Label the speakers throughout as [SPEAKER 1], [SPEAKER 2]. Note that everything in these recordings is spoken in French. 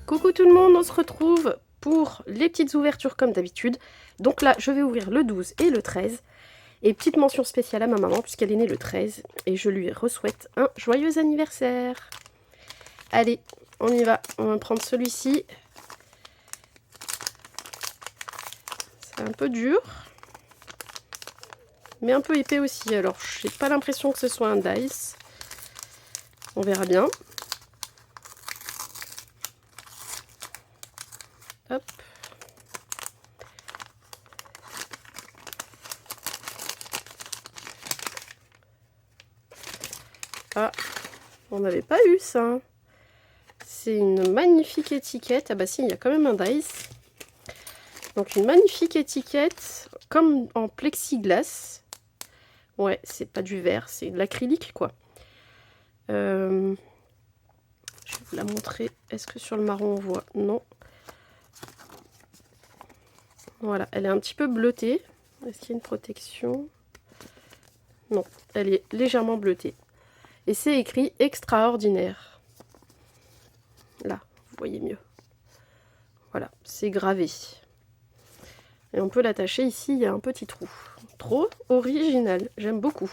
[SPEAKER 1] Coucou tout le monde, on se retrouve pour les petites ouvertures comme d'habitude. Donc là, je vais ouvrir le 12 et le 13. Et petite mention spéciale à ma maman puisqu'elle est née le 13. Et je lui re-souhaite un joyeux anniversaire. Allez, on y va. On va prendre celui-ci. C'est un peu dur. Mais un peu épais aussi. Alors, j'ai pas l'impression que ce soit un dice. On verra bien. Hop. Ah, on n'avait pas eu ça. C'est une magnifique étiquette. Ah bah si, il y a quand même un dice. Donc une magnifique étiquette, comme en plexiglas. Ouais, c'est pas du verre, c'est de l'acrylique quoi. Je vais vous la montrer. Est-ce que sur le marron on voit? Non. Voilà, elle est un petit peu bleutée. Est-ce qu'il y a une protection? Non, elle est légèrement bleutée. Et c'est écrit extraordinaire. Là, vous voyez mieux. Voilà, c'est gravé. Et on peut l'attacher ici, il y a un petit trou. Trop original, j'aime beaucoup.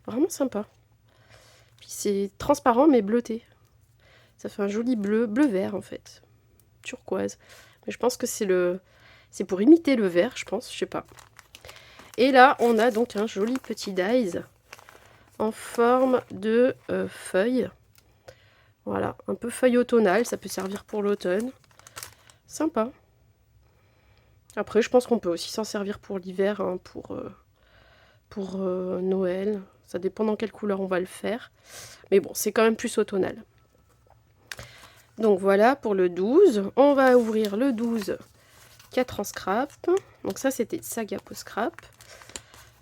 [SPEAKER 1] Vraiment sympa. Puis c'est transparent mais bleuté. Ça fait un joli bleu-vert en fait. Turquoise. Mais je pense que c'est pour imiter le vert, je pense, je sais pas. Et là, on a donc un joli petit dice en forme de feuille. Voilà, un peu feuille automnale, ça peut servir pour l'automne. Sympa. Après, je pense qu'on peut aussi s'en servir pour l'hiver, hein, pour Noël. Ça dépend dans quelle couleur on va le faire. Mais bon, c'est quand même plus automnal. Donc voilà pour le 12. On va ouvrir le 12, 4 en scrap. Donc ça, c'était Sagapo Scrap.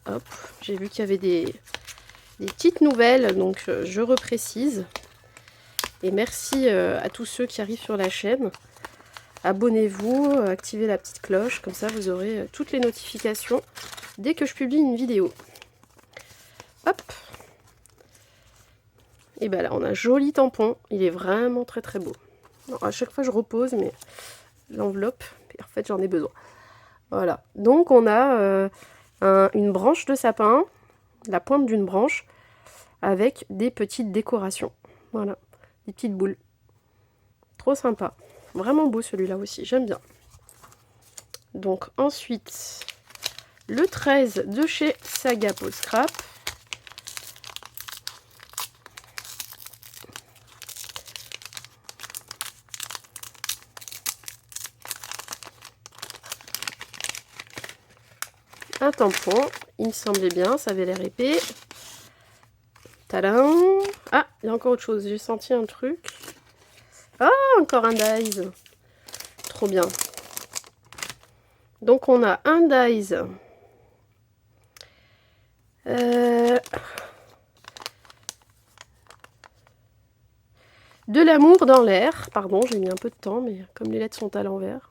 [SPEAKER 1] Hop, j'ai vu qu'il y avait des petites nouvelles, donc je reprécise. Et merci à tous ceux qui arrivent sur la chaîne. Abonnez-vous, activez la petite cloche, comme ça vous aurez toutes les notifications dès que je publie une vidéo. Hop. Et bien là, on a un joli tampon. Il est vraiment très très beau. Alors, à chaque fois, je repose, mais l'enveloppe, en fait, j'en ai besoin. Voilà. Donc, on a une branche de sapin, la pointe d'une branche, avec des petites décorations. Voilà. Des petites boules. Trop sympa. Vraiment beau celui-là aussi, j'aime bien. Donc ensuite, le 13 de chez Sagapo Scrap. Un tampon, il me semblait bien, ça avait l'air épais. Tadam! Ah, il y a encore autre chose, j'ai senti un truc. Ah, encore un dice. Trop bien. Donc on a un dice. De l'amour dans l'air. Pardon, j'ai mis un peu de temps, mais comme les lettres sont à l'envers.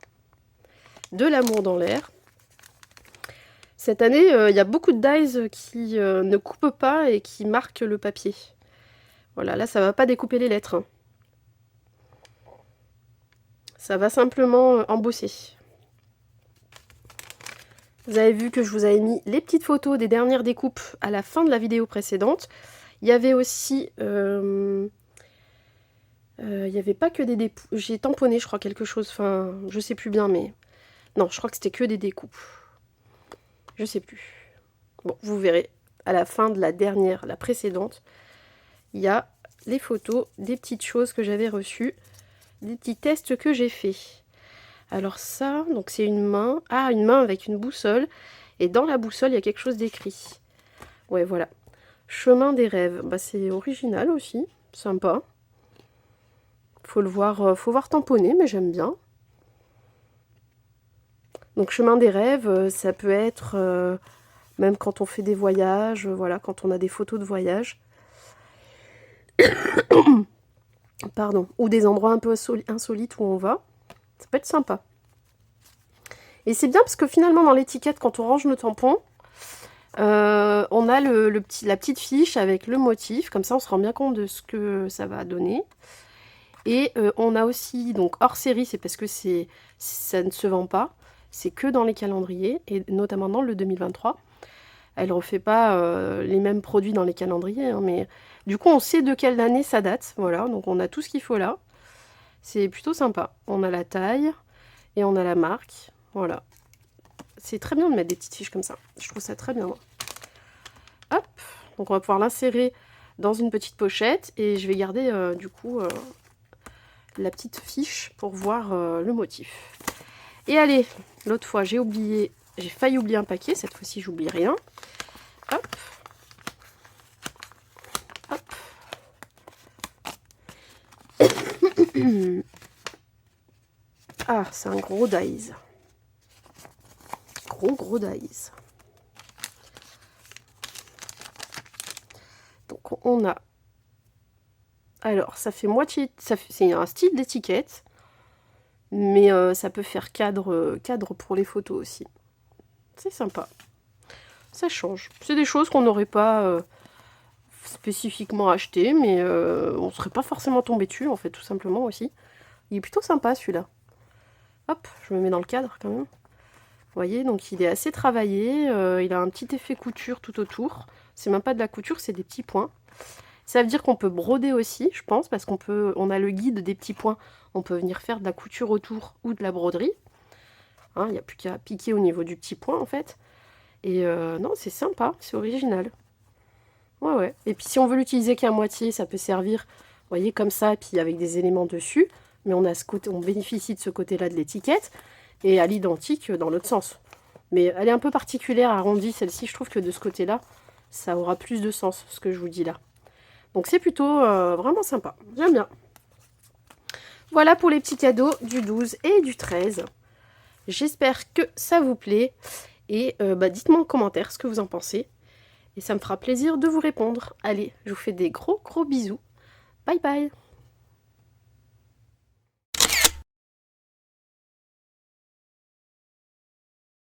[SPEAKER 1] De l'amour dans l'air. Cette année, il y a beaucoup de dies qui ne coupent pas et qui marquent le papier. Voilà, là, ça ne va pas découper les lettres. Hein. Ça va simplement embosser. Vous avez vu que je vous avais mis les petites photos des dernières découpes à la fin de la vidéo précédente. Il y avait aussi... il n'y avait pas que des découpes. J'ai tamponné, je crois, quelque chose. Enfin, je sais plus bien, mais... Non, je crois que c'était que des découpes. Je sais plus. Bon, vous verrez, à la fin de la dernière, la précédente, il y a les photos des petites choses que j'avais reçues, des petits tests que j'ai fait. Alors ça, donc c'est une main. Ah, une main avec une boussole. Et dans la boussole, il y a quelque chose d'écrit. Ouais, voilà. Chemin des rêves. Bah, c'est original aussi. Sympa. Faut voir tamponner, mais j'aime bien. Donc chemin des rêves, ça peut être même quand on fait des voyages, voilà, quand on a des photos de voyage. Pardon. Ou des endroits un peu insolites où on va. Ça peut être sympa. Et c'est bien parce que finalement dans l'étiquette, quand on range nos tampons, on a la petite fiche avec le motif. Comme ça, on se rend bien compte de ce que ça va donner. Et on a aussi, donc hors série, c'est parce que ça ne se vend pas. C'est que dans les calendriers, et notamment dans le 2023. Elle refait pas les mêmes produits dans les calendriers, hein, mais du coup on sait de quelle année ça date. Voilà, donc on a tout ce qu'il faut là. C'est plutôt sympa. On a la taille et on a la marque. Voilà. C'est très bien de mettre des petites fiches comme ça. Je trouve ça très bien. Hop, donc on va pouvoir l'insérer dans une petite pochette et je vais garder du coup la petite fiche pour voir le motif. Et allez, l'autre fois j'ai failli oublier un paquet, cette fois-ci j'oublie rien. Hop. Hop. Ah, c'est un gros dies. Gros dies. Donc on a... Alors, ça fait moitié... C'est un style d'étiquette. Mais ça peut faire cadre pour les photos aussi. C'est sympa. Ça change. C'est des choses qu'on n'aurait pas spécifiquement achetées, mais on ne serait pas forcément tombé dessus, en fait, tout simplement aussi. Il est plutôt sympa, celui-là. Hop, je me mets dans le cadre, quand même. Vous voyez, donc il est assez travaillé. Il a un petit effet couture tout autour. C'est même pas de la couture, c'est des petits points. Ça veut dire qu'on peut broder aussi, je pense, parce on a le guide des petits points. On peut venir faire de la couture autour ou de la broderie. Hein, il n'y a plus qu'à piquer au niveau du petit point, en fait. Et non, c'est sympa, c'est original. Ouais, ouais. Et puis si on veut l'utiliser qu'à moitié, ça peut servir, vous voyez, comme ça, et puis avec des éléments dessus. Mais on a ce côté, on bénéficie de ce côté-là de l'étiquette. Et à l'identique dans l'autre sens. Mais elle est un peu particulière, arrondie, celle-ci. Je trouve que de ce côté-là, ça aura plus de sens, ce que je vous dis là. Donc c'est plutôt vraiment sympa. J'aime bien. Voilà pour les petits cadeaux du 12 et du 13. J'espère que ça vous plaît. Et dites-moi en commentaire ce que vous en pensez. Et ça me fera plaisir de vous répondre. Allez, je vous fais des gros bisous. Bye bye.